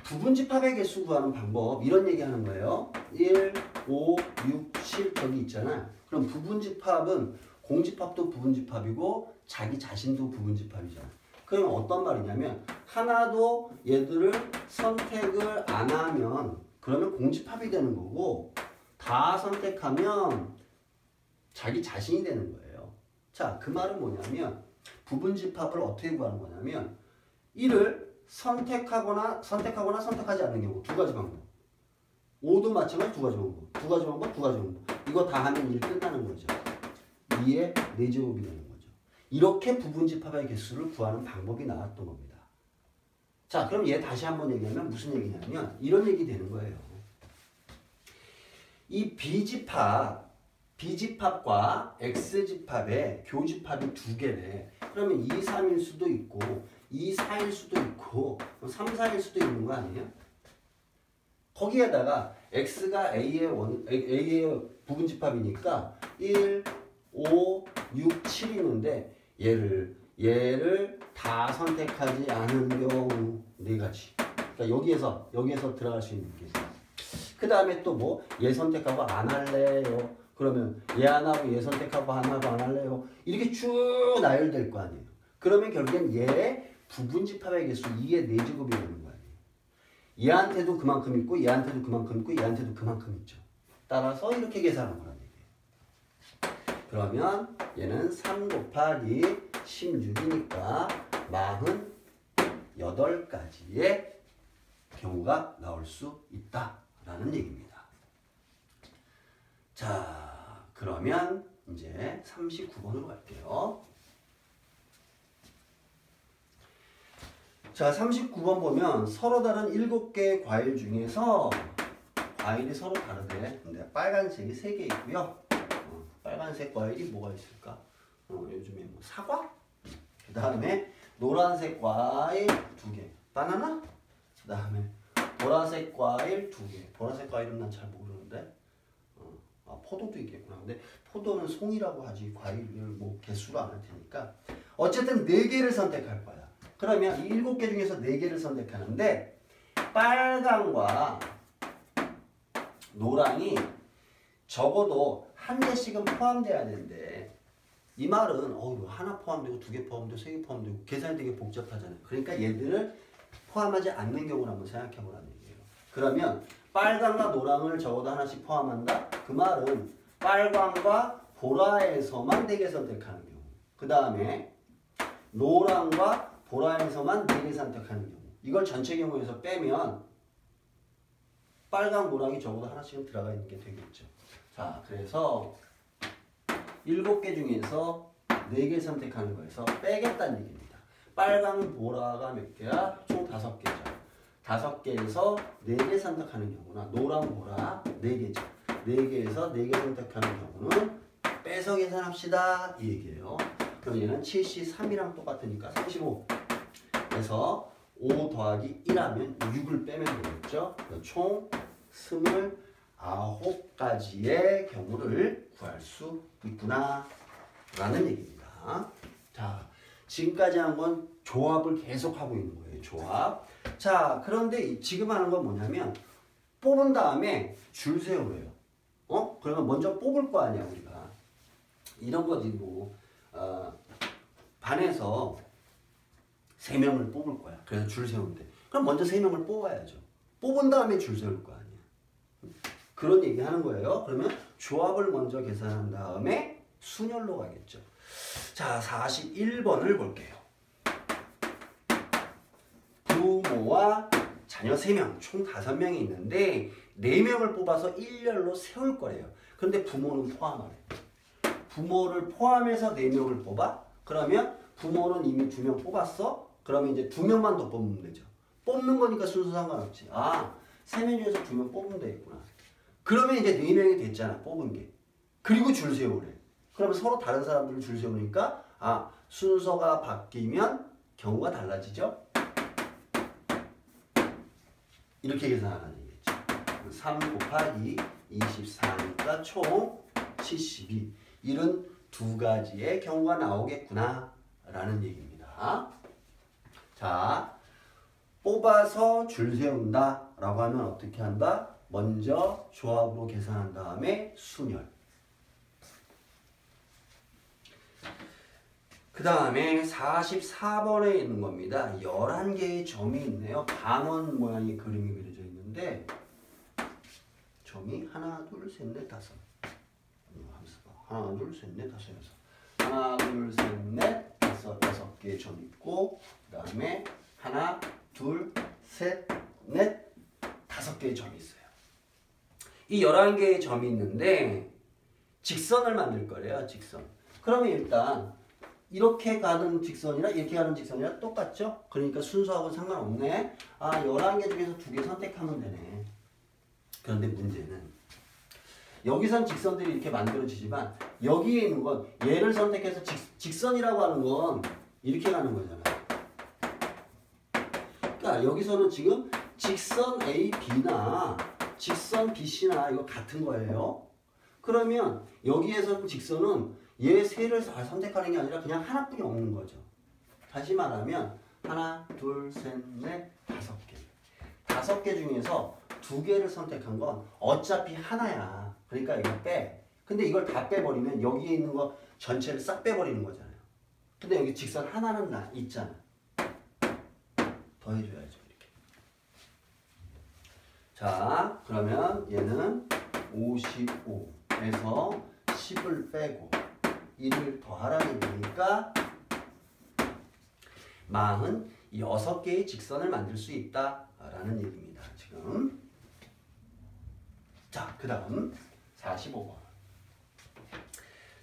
부분집합의 개수 구하는 방법 이런 얘기하는 거예요. 1, 5, 6, 7 여기 있잖아. 그럼 부분집합은 공집합도 부분집합이고 자기 자신도 부분집합이잖아. 그럼 어떤 말이냐면 하나도 얘들을 선택을 안 하면 그러면 공집합이 되는 거고 다 선택하면 자기 자신이 되는 거예요. 자, 그 말은 뭐냐면 부분집합을 어떻게 구하는 거냐면 1을 선택하거나 선택하지 않는 경우 2가지 방법. 5도 마찬가지 2가지 방법. 2가지 방법, 2가지 방법. 이거 다 하면 1 끝나는 거죠. 2의 4제곱이 되는 거죠. 이렇게 부분집합의 개수를 구하는 방법이 나왔던 겁니다. 자, 그럼 얘 다시 한번 얘기하면 무슨 얘기냐면 이런 얘기 되는 거예요. 이 B집합과 X집합의 교집합이 2개래. 그러면 2, 3일 수도 있고 2, 4일 수도 있고 3, 4일 수도 있는 거 아니에요? 거기에다가 X가 A의 부분집합이니까 1, 5, 6, 7이 있는데 얘를 다 선택하지 않은 경우 4가지. 그러니까 여기에서 들어갈 수 있는 게 있어요. 그 다음에 또 뭐 얘 선택하고 안 할래요. 그러면 얘 안 하고 얘 선택하고 안 하고 안 할래요. 이렇게 쭉 나열될 거 아니에요. 그러면 결국엔 얘 부분집합의 개수 2의 4제곱이 되는 거 아니에요. 얘한테도 그만큼 있고 얘한테도 그만큼 있고 얘한테도 그만큼 있죠. 따라서 이렇게 계산한 거란 얘기예요. 그러면 얘는 3 곱하기 16이니까 48가지의 경우가 나올 수 있다라는 얘기입니다. 자, 그러면 이제 39번으로 갈게요. 자, 39번 보면 서로 다른 7개의 과일 중에서 과일이 서로 다르대. 근데 빨간색이 3개 있고요. 빨간색 과일이 뭐가 있을까? 요즘에 뭐 사과? 그 다음에 노란색 과일 2개. 바나나? 그 다음에 보라색 과일 2개. 보라색 과일은 난 잘 모르는데. 포도도 있겠구나. 근데 포도는 송이라고 하지 과일을 뭐 개수로 안 할 테니까. 어쨌든 4개를 선택할 거야. 그러면 이 7개 중에서 4개를 선택하는데 빨강과 노랑이 적어도 한 개씩은 포함돼야 되는데 이 말은 하나 포함되고 2개 포함되고 3개 포함되고 계산이 되게 복잡하잖아요. 그러니까 얘들을 포함하지 않는 경우를 한번 생각해 보라는 얘기예요. 그러면 빨강과 노랑을 적어도 하나씩 포함한다? 그 말은 빨강과 보라에서만 4개 선택하는 경우. 그 다음에 노랑과 보라에서만 4개 선택하는 경우. 이걸 전체 경우에서 빼면 빨강, 노랑이 적어도 하나씩은 들어가 있는 게 되겠죠. 자, 그래서 7개 중에서 4개 선택하는 거에서 빼겠다는 얘기입니다. 빨강 보라가 몇 개야? 총 5개죠. 5개에서 4개 선택하는 경우나 노랑 보라 4개죠. 4개에서 4개 선택하는 경우는 빼서 계산합시다 이 얘기예요. 그럼 얘는 73이랑 똑같으니까 35. 그래서 5 더하기 1하면 6을 빼면 되겠죠. 총 29가지의 경우를 구할 수 있구나 라는 얘기입니다. 자, 지금까지 한 건 조합을 계속하고 있는 거예요. 조합. 자, 그런데 지금 하는 건 뭐냐면 뽑은 다음에 줄 세우래요. 그러면 먼저 뽑을 거 아니야 우리가. 이런 거지 뭐 반에서 3명을 뽑을 거야. 그래서 줄 세운대. 그럼 먼저 3명을 뽑아야죠. 뽑은 다음에 줄 세울 거 아니야. 그런 얘기 하는 거예요. 그러면 조합을 먼저 계산한 다음에 순열로 가겠죠. 자, 41번을 볼게요. 부모와 자녀 3명, 총 5명이 있는데 4명을 뽑아서 일렬로 세울 거래요. 그런데 부모는 포함하래. 부모를 포함해서 4명을 뽑아? 그러면 부모는 이미 2명 뽑았어? 그러면 이제 2명만 더 뽑으면 되죠. 뽑는 거니까 순서 상관없지. 아, 3명 중에서 2명 뽑으면 되겠구나. 그러면 이제 4명이 됐잖아, 뽑은 게. 그리고 줄 세우래. 그러면 서로 다른 사람들을 줄 세우니까 아, 순서가 바뀌면 경우가 달라지죠? 이렇게 계산하는 얘기겠죠. 3 곱하기 24니까 총 72. 이런 2가지의 경우가 나오겠구나 라는 얘기입니다. 자, 뽑아서 줄 세운다 라고 하면 어떻게 한다? 먼저 조합으로 계산한 다음에 순열. 그 다음에 44번에 있는 겁니다. 11개의 점이 있네요. 반원 모양의 그림이 그려져 있는데 점이 하나, 둘, 셋, 넷, 다섯. 하나, 둘, 셋, 넷, 다섯, 여섯. 하나, 둘, 셋, 넷, 다섯, 6개의 점이 있고 그 다음에 하나, 둘, 셋, 넷, 5개의 점이 있어요. 이 11개의 점이 있는데 직선을 만들 거래요. 직선. 그러면 일단 이렇게 가는 직선이랑 이렇게 가는 직선이랑 똑같죠? 그러니까 순서하고는 상관없네. 아, 11개 중에서 2개 선택하면 되네. 그런데 문제는 여기선 직선들이 이렇게 만들어지지만 여기에 있는 건 얘를 선택해서 직선이라고 하는 건 이렇게 가는 거잖아. 그러니까 여기서는 지금 직선 A, B나 직선 BC나 이거 같은 거예요. 그러면 여기에서 직선은 얘 셋을 다 선택하는 게 아니라 그냥 하나뿐이 없는 거죠. 다시 말하면 하나, 둘, 셋, 넷, 5개. 5개 중에서 2개를 선택한 건 어차피 하나야. 그러니까 이거 빼. 근데 이걸 다 빼버리면 여기에 있는 거 전체를 싹 빼버리는 거잖아요. 근데 여기 직선 하나는 있잖아. 더 해줘야죠. 이렇게. 자, 그러면 얘는 55에서 10을 빼고 1을 더하라는 얘기니까 46개의 직선을 만들 수 있다라는 얘기입니다. 지금. 자, 그 다음 45번.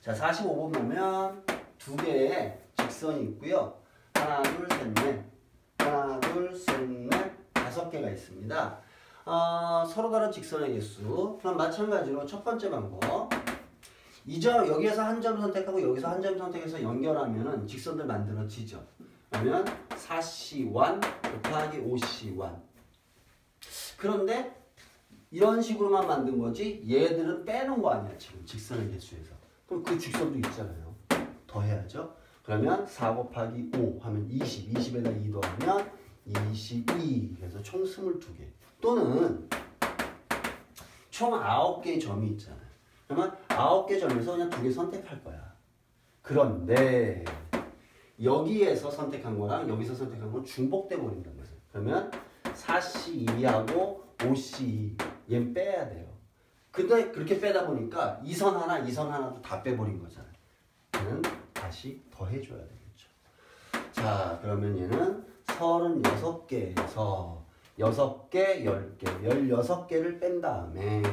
자, 45번 보면 2개의 직선이 있고요. 하나, 둘, 셋, 넷. 하나, 둘, 셋, 넷. 5개가 있습니다. 서로 다른 직선의 개수. 그럼 마찬가지로 첫 번째 방법. 이 점, 여기에서 한 점 선택하고 여기서 한 점 선택해서 연결하면은 직선들 만들어지죠. 그러면 4C1 곱하기 5C1. 그런데 이런 식으로만 만든 거지 얘들은 빼놓은 거 아니야 지금 직선의 개수에서. 그럼 그 직선도 있잖아요. 더 해야죠. 그러면 4 곱하기 5 하면 20. 20에다 2 더하면 22. 그래서 총 22개. 또는 총 9개의 점이 있잖아요. 그러면 9개 점에서 그냥 2개 선택할 거야. 그런데 여기에서 선택한 거랑 여기서 선택한 건 중복돼 버린다는 거죠. 그러면 4C2하고 5C2 얘는 빼야 돼요. 근데 그렇게 빼다 보니까 이선 하나, 이선 하나도 다 빼버린 거잖아요. 얘는 다시 더 해줘야 되겠죠. 자, 그러면 얘는 36개에서 6개, 10개, 16개를 뺀 다음에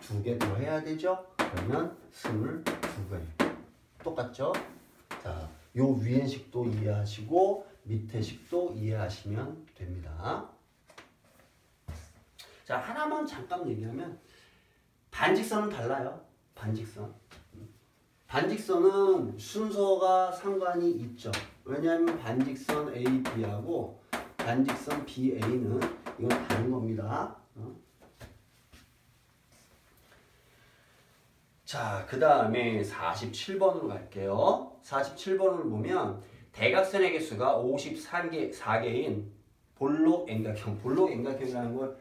2개 더 해야 되죠? 그러면 22개. 똑같죠? 자, 요 위의 식도 이해하시고 밑에 식도 이해하시면 됩니다. 자, 하나만 잠깐 얘기하면 반직선은 달라요. 반직선. 반직선은 순서가 상관이 있죠. 왜냐하면 반직선 AB하고 반직선 BA는 이건 다른 겁니다. 자, 그 다음에 47번으로 갈게요. 47번을 보면 대각선의 개수가 54개인 볼록 N각형. 볼록 N각형이라는 걸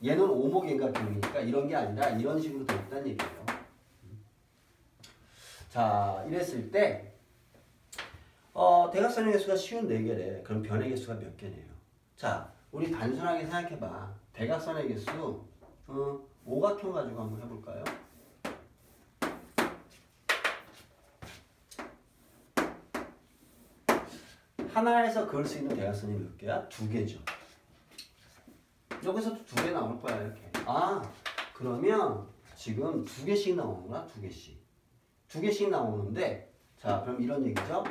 얘는 오목 N각형이니까 이런 게 아니라 이런 식으로 되어 있다는 얘기예요. 자, 이랬을 때 대각선의 개수가 쉬운 4개래. 그럼 변의 개수가 몇 개네요? 자, 우리 단순하게 생각해봐. 대각선의 개수 오각형 가지고 한번 해볼까요? 하나에서 그을 수 있는 대각선이 몇 개야? 2개죠. 여기서도 2개 나올 거야, 이렇게. 아, 그러면 지금 2개씩 나오는구나, 2개씩. 2개씩 나오는데, 자, 그럼 이런 얘기죠.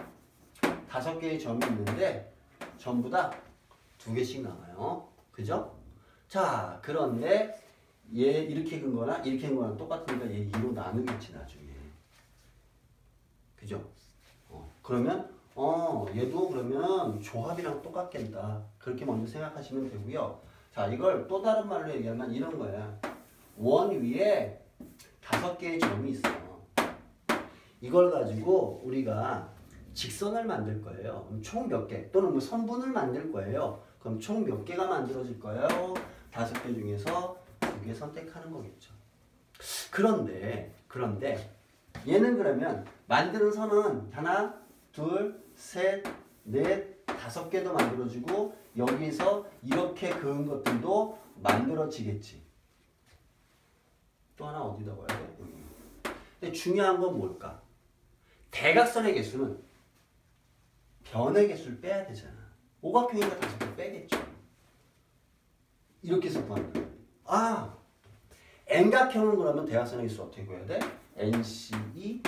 5개의 점이 있는데, 전부 다 2개씩 나와요. 그죠? 자, 그런데 얘 이렇게 근 거나 이렇게 근 거랑 똑같으니까 얘 2로 나누겠지, 나중에. 그죠? 그러면, 얘도 그러면 조합이랑 똑같겠다. 그렇게 먼저 생각하시면 되고요. 자, 이걸 또 다른 말로 얘기하면 이런 거야. 원 위에 5개의 점이 있어. 이걸 가지고 우리가 직선을 만들 거예요. 그럼 총 몇 개? 또는 뭐 선분을 만들 거예요. 그럼 총 몇 개가 만들어질 거예요? 5개 중에서 2개 선택하는 거겠죠. 그런데 얘는 그러면 만드는 선은 하나, 둘, 셋, 넷, 5개도 만들어지고 여기서 이렇게 그은 것들도 만들어지겠지. 또 하나 어디다 봐야 돼? 여기. 근데 중요한 건 뭘까? 대각선의 개수는 변의 개수를 빼야 되잖아. 오각형이니까 5개 빼겠죠. 이렇게 해서 구한다. 아, N각형은 그러면 대각선의 개수 어떻게 구해야 돼? NC-N그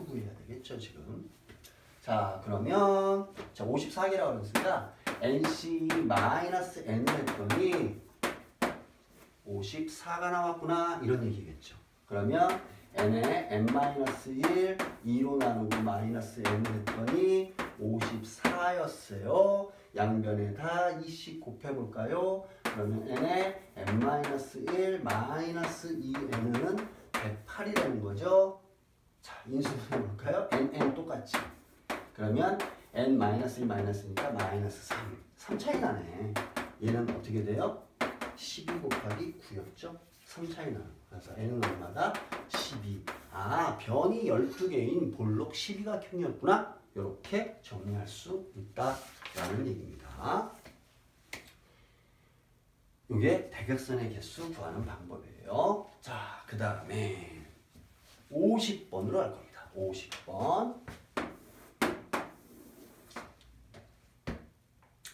구해야 되겠죠, 지금. 자, 그러면 자 54개라고 그랬습니다. NC-N을 했더니 54가 나왔구나, 이런 얘기겠죠. 그러면 n에 n-1 2로 나누고 마이너스 n을 했더니 54였어요. 양변에 다 2씩 곱해볼까요? 그러면 n에 n-1 마이너스 2n은 108이라는 거죠. 자, 인수분해볼까요? n 똑같이. 그러면 n-1 마이너스니까 마이너스 3 차이 나네. 얘는 어떻게 돼요? 12 곱하기 9였죠? 3 차이 나는. 그래서 n은 얼마다? 12. 아, 변이 12개인 볼록 12각형이었구나. 이렇게 정리할 수 있다라는 얘기입니다. 이게 대각선의 개수 구하는 방법이에요. 자, 그 다음에 50번으로 할 겁니다. 50번.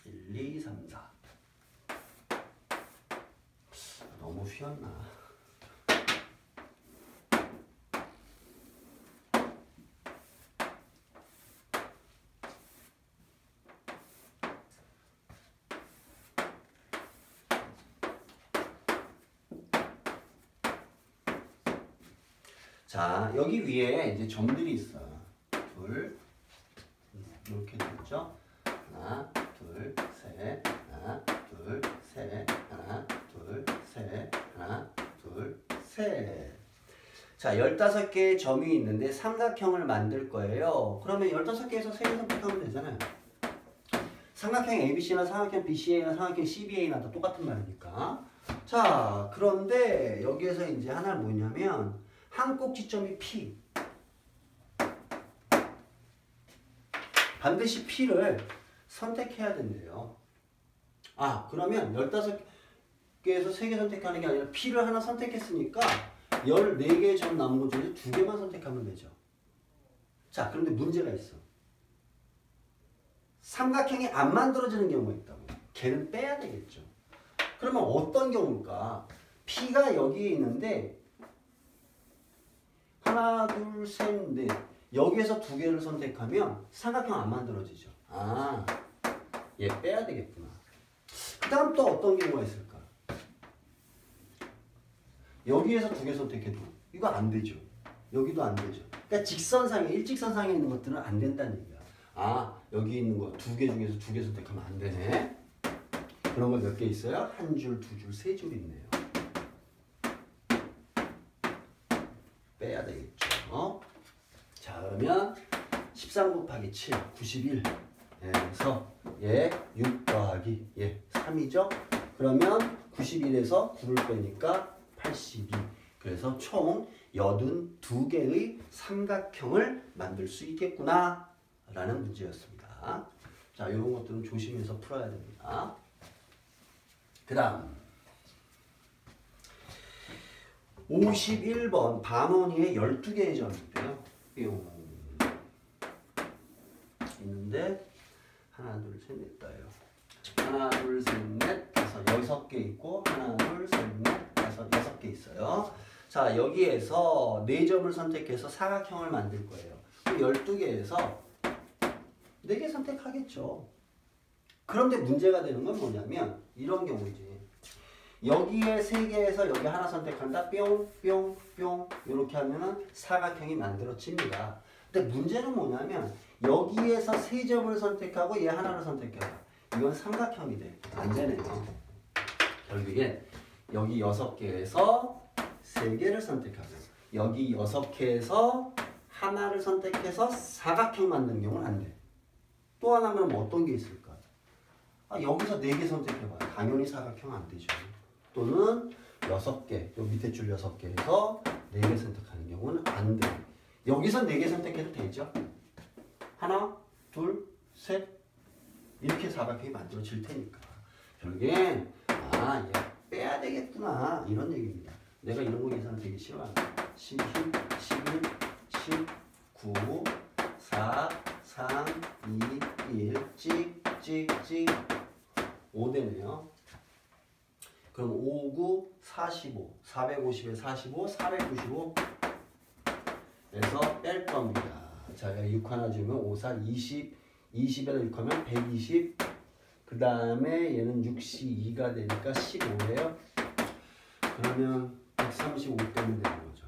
1, 2, 3, 4. 너무 휘었나? 자, 여기 위에 이제 점들이 있어. 둘, 이렇게 됐죠? 하나, 둘, 셋, 하나, 둘, 셋, 하나, 둘, 셋, 하나, 둘, 셋. 자, 15개의 점이 있는데 삼각형을 만들 거예요. 그러면 15개에서 3개 선택하면 되잖아요. 삼각형 ABC나 삼각형 BCA나 삼각형 CBA나 다 똑같은 말이니까. 자, 그런데 여기에서 이제 하나는 뭐냐면 한 꼭지점이 P. 반드시 P를 선택해야 된대요. 아, 그러면 15개에서 3개 선택하는 게 아니라 P를 하나 선택했으니까 14개의 점 남은 것 중에 2개만 선택하면 되죠. 자, 그런데 문제가 있어. 삼각형이 안 만들어지는 경우가 있다고. 걔는 빼야 되겠죠. 그러면 어떤 경우일까? P가 여기에 있는데 하나, 둘, 셋, 넷. 여기에서 두 개를 선택하면 삼각형 안 만들어지죠. 아, 얘 빼야 되겠구나. 그 다음 또 어떤 경우가 있을까? 여기에서 두 개 선택해도 이거 안 되죠. 여기도 안 되죠. 그러니까 직선상에, 일직선상에 있는 것들은 안 된다는 얘기야. 아, 여기 있는 거 두 개 중에서 두 개 선택하면 안 되네. 그런 거 몇 개 있어요? 한 줄, 두 줄, 세 줄 있네요. 빼야 되겠죠. 자, 그러면 13 곱하기 7, 91. 에서 얘 6 더하기 얘 3이죠. 그러면 91에서 9를 빼니까 82. 그래서 총 82개의 삼각형을 만들 수 있겠구나 라는 문제였습니다. 자, 이런 것들은 조심해서 풀어야 됩니다. 그 다음 51번 반원이의 12개의 점인데요. 뿅 있는데 하나 둘 셋 넷 다요. 하나 둘 셋 넷 다섯 6개 있고 하나 둘 셋 넷 다섯 6개 있어요. 자, 여기에서 4점을 선택해서 사각형을 만들 거예요. 12개에서 4개 선택하겠죠. 그런데 문제가 되는 건 뭐냐면 이런 경우지. 여기에 3개에서 여기 하나 선택한다. 뿅, 뿅, 뿅 이렇게 하면은 사각형이 만들어집니다. 근데 문제는 뭐냐면 여기에서 3점을 선택하고 얘 하나를 선택해봐. 이건 삼각형이 돼. 안 되네요. 결국엔 여기 6개에서 3개를 선택하고 여기 6개에서 하나를 선택해서 사각형 만드는 경우는 안 돼. 또 하나면 뭐 어떤 게 있을까? 아, 여기서 4개 선택해봐. 당연히 사각형 안 되죠. 또는 6개, 요 밑에 줄 6개에서 4개 선택하는 경우는 안 돼. 여기서 4개 선택해도 되죠. 하나, 둘, 셋 이렇게 사각형이 만들어질 테니까. 결국엔 아, 얘 빼야 되겠구나 이런 얘기입니다. 내가 이런 거 계산 되게 싫어한다. 12, 11, 10, 9, 4, 3, 2, 1 찍, 찍, 찍 5되네요. 그럼 5, 9, 45, 450에 45, 495 에서 뺄 겁니다. 자, 6 하나 주면 5, 4, 20, 20에다 6 하면 120, 그 다음에 얘는 6시 2가 되니까 15예요. 그러면 135 빼면 되는 거죠.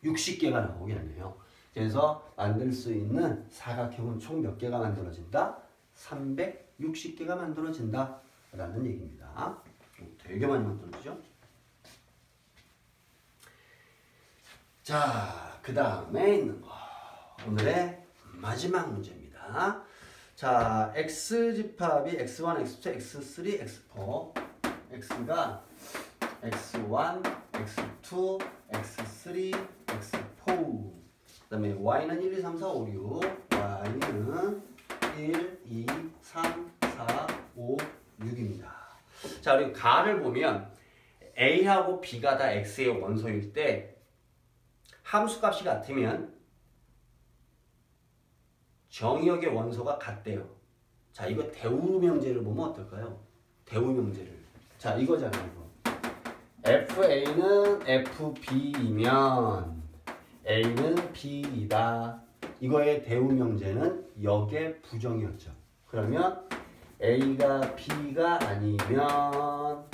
360개가 나오겠네요. 그래서 만들 수 있는 사각형은 총 몇 개가 만들어진다? 360개가 만들어진다 라는 얘기입니다. 되게 많이 만들어지죠? 자, 그 다음에 있는 거 오늘의 마지막 문제입니다. 자, x 집합이 x1, x2, x3, x4 x가 x1, x2, x3, x4 그 다음에 y는 1, 2, 3, 4, 5, 6 y는 1, 2, 3, 4, 5, 6입니다. 자, 그리고 가를 보면 a하고 b가 다 x의 원소일 때 함수값이 같으면 정의역의 원소가 같대요. 자, 이거 대우명제를 보면 어떨까요? 대우명제를. 자, 이거잖아요. 이거. FA는 FB이면 A는 B이다. 이거의 대우명제는 역의 부정이었죠. 그러면 A가 B가 아니면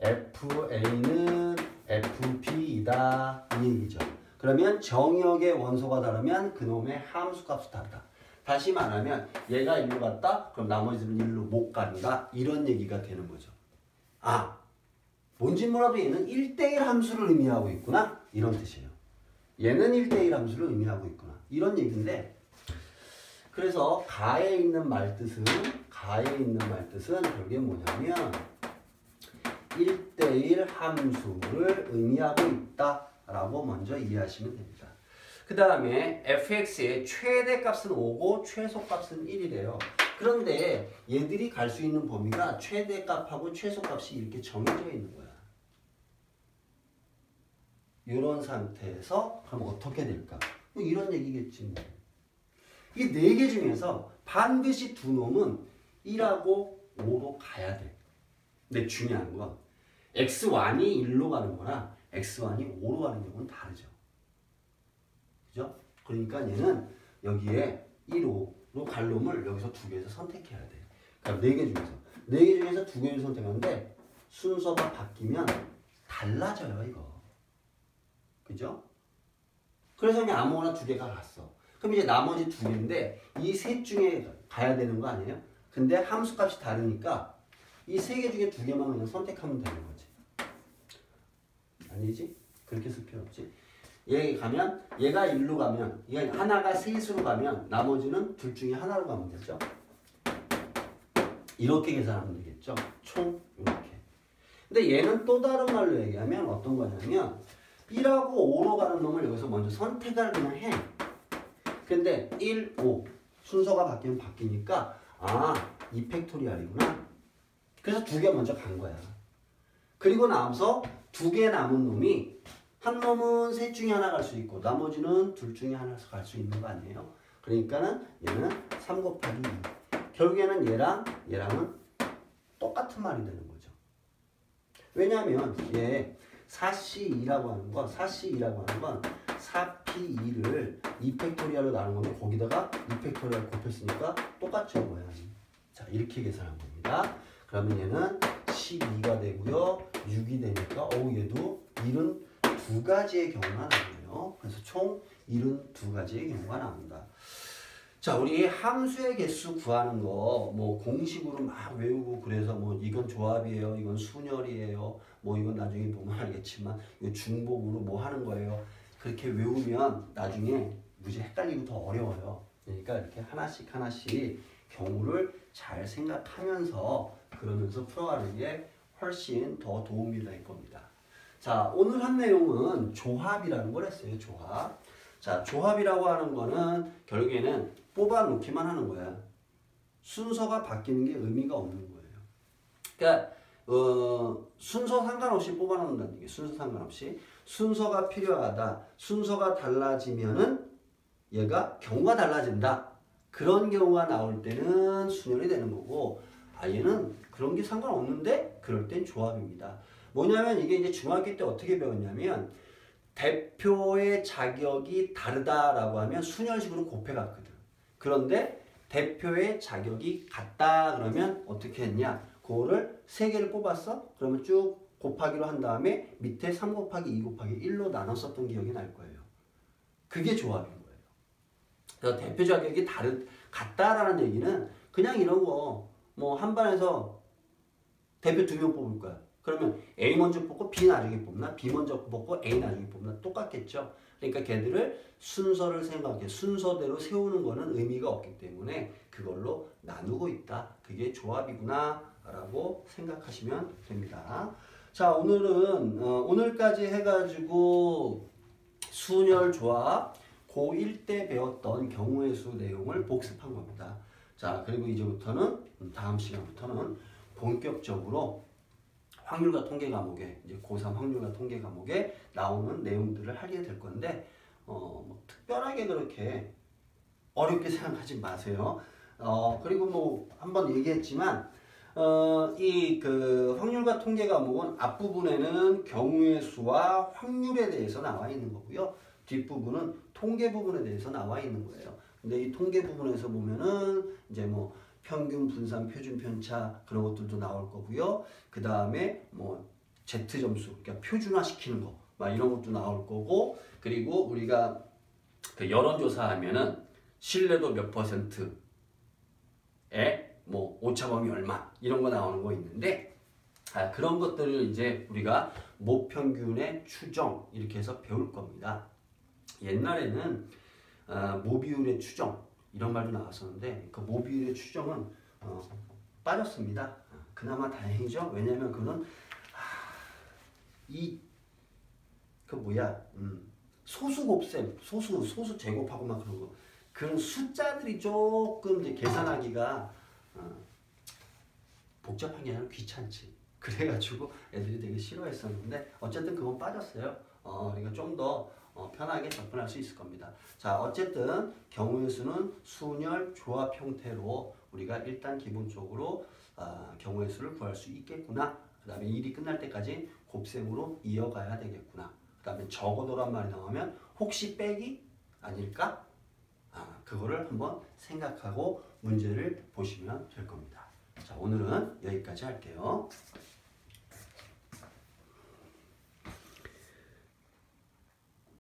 FA는 FB이다. 이 얘기죠. 그러면 정의역의 원소가 다르면 그놈의 함수값이 다르다. 다시 말하면 얘가 일로 갔다? 그럼 나머지는 일로 못 간다. 이런 얘기가 되는 거죠. 아, 뭔지 몰라도 얘는 1대1 함수를 의미하고 있구나. 이런 뜻이에요. 얘는 1대1 함수를 의미하고 있구나. 이런 얘기인데 그래서 가에 있는 말뜻은 결국에 뭐냐면 1대1 함수를 의미하고 있다라고 먼저 이해하시면 됩니다. 그 다음에 fx의 최대값은 5고 최소값은 1이래요. 그런데 얘들이 갈 수 있는 범위가 최대값하고 최소값이 이렇게 정해져 있는 거야. 이런 상태에서 그럼 어떻게 될까? 뭐 이런 얘기겠지. 뭐. 이 4개 중에서 반드시 두 놈은 1하고 5로 가야 돼. 근데 중요한 건 x1이 1로 가는 거나 x1이 5로 가는 경우는 다르죠. 그죠? 그러니까 얘는 여기에 1, 5로 갈 놈을 여기서 두 개에서 선택해야 돼. 그러니까 네 개 중에서. 네 개 중에서 두 개를 선택하는데 순서가 바뀌면 달라져요, 이거. 그죠? 그래서 그냥 아무거나 두 개가 갔어. 그럼 이제 나머지 두 개인데 이 셋 중에 가야 되는 거 아니에요? 근데 함수값이 다르니까 이 세 개 중에 두 개만 그냥 선택하면 되는 거지. 아니지? 그렇게 쓸 필요 없지. 얘 가면 얘가 1로 가면 얘 하나가 셋으로 가면 나머지는 둘 중에 하나로 가면 되죠. 이렇게 계산하면 되겠죠. 총 이렇게. 근데 얘는 또 다른 말로 얘기하면 어떤 거냐면 1하고 5로 가는 놈을 여기서 먼저 선택을 그냥 해. 근데 1, 5 순서가 바뀌면 바뀌니까 아, 2팩토리얼이구나. 그래서 두 개 먼저 간 거야. 그리고 나서 두 개 남은 놈이 한 놈은 셋 중에 하나 갈 수 있고 나머지는 둘 중에 하나 갈 수 있는 거 아니에요? 그러니까는 얘는 3 곱하기 2. 결국에는 얘랑은 똑같은 말이 되는 거죠. 왜냐하면 얘 4C2라고 하는 건 4C2라고 하는 건 4P2를 2팩토리얼로 나눈 건데 거기다가 2팩토리얼 곱했으니까 똑같죠, 모양이. 자, 이렇게 계산한 겁니다. 그러면 얘는 12가 되고요. 6이 되니까 얘도 1은 두 가지의 경우가 나오네요. 그래서 총 72가지의 경우가 나온다. 자, 우리 함수의 개수 구하는 거 뭐 공식으로 막 외우고 그래서 뭐 이건 조합이에요, 이건 순열이에요, 뭐 이건 나중에 보면 알겠지만 이거 중복으로 뭐 하는 거예요. 그렇게 외우면 나중에 무지 헷갈리고 더 어려워요. 그러니까 이렇게 하나씩 경우를 잘 생각하면서 그러면서 풀어가는 게 훨씬 더 도움이 될 겁니다. 자, 오늘 한 내용은 조합이라는 걸 했어요. 조합. 자, 조합이라고 하는 거는 결국에는 뽑아놓기만 하는 거야. 순서가 바뀌는 게 의미가 없는 거예요. 그러니까 순서 상관없이 뽑아놓는다는 얘기예요. 순서 상관없이. 순서가 필요하다. 순서가 달라지면은 얘가 경우가 달라진다. 그런 경우가 나올 때는 순열이 되는 거고, 얘는 그런 게 상관없는데 그럴 땐 조합입니다. 뭐냐면 이게 이제 중학교 때 어떻게 배웠냐면 대표의 자격이 다르다라고 하면 순열식으로 곱해갔거든. 그런데 대표의 자격이 같다 그러면 어떻게 했냐? 그거를 세 개를 뽑았어? 그러면 쭉 곱하기로 한 다음에 밑에 3 곱하기 2 곱하기 1로 나눴었던 기억이 날 거예요. 그게 조합인 거예요. 그래서 대표 자격이 같다라는 얘기는 그냥 이런 거 뭐 한 반에서 대표 2명 뽑을 거야. 그러면 A 먼저 뽑고 B 나중에 뽑나? B 먼저 뽑고 A 나중에 뽑나? 똑같겠죠. 그러니까 걔들을 순서를 생각해 순서대로 세우는 거는 의미가 없기 때문에 그걸로 나누고 있다. 그게 조합이구나 라고 생각하시면 됩니다. 자, 오늘은 오늘까지 해가지고 순열 조합 고1 때 배웠던 경우의 수 내용을 복습한 겁니다. 자, 그리고 이제부터는 다음 시간부터는 본격적으로 확률과 통계 과목에 이제 고3 확률과 통계 과목에 나오는 내용들을 하게 될 건데 뭐 특별하게 그렇게 어렵게 생각하지 마세요. 그리고 뭐 한번 얘기했지만 이 그 확률과 통계 과목은 앞부분에는 경우의 수와 확률에 대해서 나와 있는 거고요. 뒷부분은 통계 부분에 대해서 나와 있는 거예요. 근데 이 통계 부분에서 보면은 이제 뭐 평균, 분산, 표준 편차 그런 것들도 나올 거고요. 그 다음에 뭐 Z점수, 그러니까 표준화 시키는 거, 막 이런 것도 나올 거고, 그리고 우리가 그 여론조사 하면은 신뢰도 몇 %에 뭐 오차범위 얼마 이런 거 나오는 거 있는데, 그런 것들을 이제 우리가 모평균의 추정 이렇게 해서 배울 겁니다. 옛날에는 모비율의 추정 이런 말도 나왔었는데 그 모비율의 추정은 빠졌습니다. 그나마 다행이죠. 왜냐면 그는 소수 곱셈, 소수 제곱하고 막 그런 거 그런 숫자들이 조금 이제 계산하기가 복잡한 게 아니라 귀찮지. 그래가지고 애들이 되게 싫어했었는데 어쨌든 그건 빠졌어요. 그러니까 좀 더 편하게 접근할 수 있을 겁니다. 자, 어쨌든 경우의 수는 순열 조합 형태로 우리가 일단 기본적으로 경우의 수를 구할 수 있겠구나 다음에 일이 끝날 때까지 곱셈으로 이어가야 되겠구나. 그 다음에 적어도란 말이 나오면 혹시 빼기 아닐까? 그거를 한번 생각하고 문제를 보시면 될 겁니다. 자, 오늘은 여기까지 할게요.